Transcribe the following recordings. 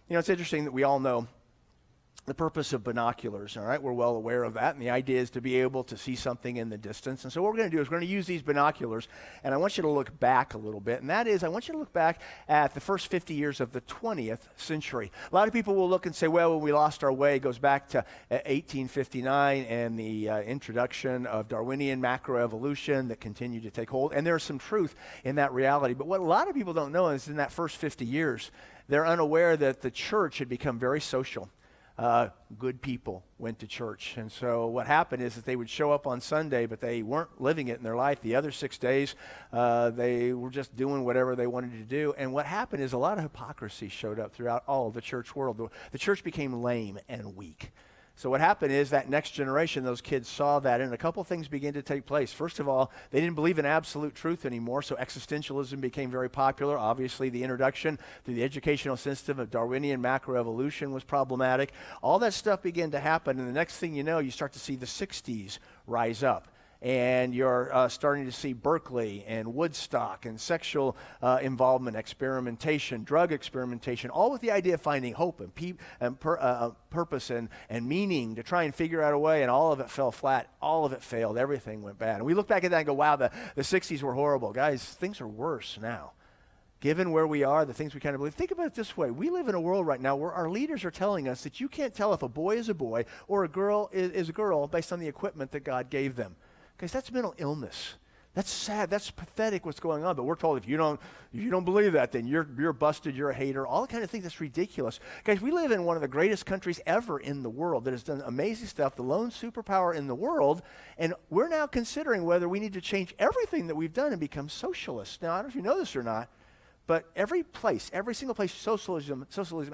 It's interesting that we all know the purpose of binoculars, all right? We're well aware of that, and the idea is to be able to see something in the distance. And so what we're going to do is we're going to use these binoculars, and I want you to look back a little bit, and that is I want you to look back at the first 50 years of the 20th century. A lot of people will look and say, well, when we lost our way, it goes back to 1859 and the introduction of Darwinian macroevolution that continued to take hold, and there's some truth in that reality. But what a lot of people don't know is in that first 50 years, they're unaware that the church had become very social. Good people went to church. And so what happened is that they would show up on Sunday, but they weren't living it in their life. The other 6 days, they were just doing whatever they wanted to do. And what happened is a lot of hypocrisy showed up throughout all of the church world. The church became lame and weak. So what happened is that next generation, those kids saw that, and a couple things began to take place. First of all, they didn't believe in absolute truth anymore, so existentialism became very popular. Obviously, the introduction through the educational system of Darwinian macroevolution was problematic. All that stuff began to happen, and the next thing you know, you start to see the 60s rise up. And you're starting to see Berkeley and Woodstock and sexual involvement, experimentation, drug experimentation, all with the idea of finding hope and purpose and meaning to try and figure out a way, and all of it fell flat. All of it failed. Everything went bad. And we look back at that and go, wow, the 60s were horrible. Guys, things are worse now. Given where we are, the things we kind of believe. Think about it this way. We live in a world right now where our leaders are telling us that you can't tell if a boy is a boy or a girl is a girl based on the equipment that God gave them. Guys, that's mental illness. That's sad. That's pathetic what's going on. But we're told if you don't believe that, then you're busted, you're a hater. All the kind of things that's ridiculous. Guys, we live in one of the greatest countries ever in the world that has done amazing stuff, the lone superpower in the world, and we're now considering whether we need to change everything that we've done and become socialists. Now, I don't know if you know this or not, but every single place socialism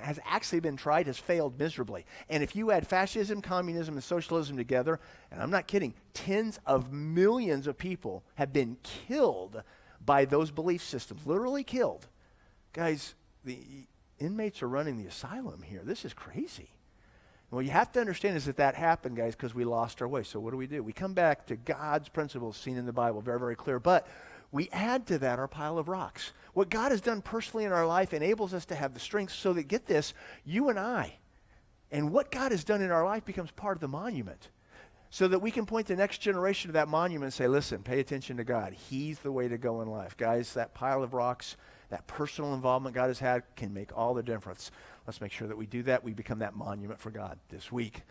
has actually been tried has failed miserably. And if you add fascism, communism, and socialism together, and I'm not kidding, tens of millions of people have been killed by those belief systems, literally killed. Guys, the inmates are running the asylum here. This is crazy. What you have to understand is that happened, guys, because we lost our way. So what do? We come back to God's principles seen in the Bible, very, very clear. But we add to that our pile of rocks. What God has done personally in our life enables us to have the strength so that, get this, you and I, and what God has done in our life becomes part of the monument. So that we can point the next generation to that monument and say, listen, pay attention to God. He's the way to go in life. Guys, that pile of rocks, that personal involvement God has had can make all the difference. Let's make sure that we do that. We become that monument for God this week.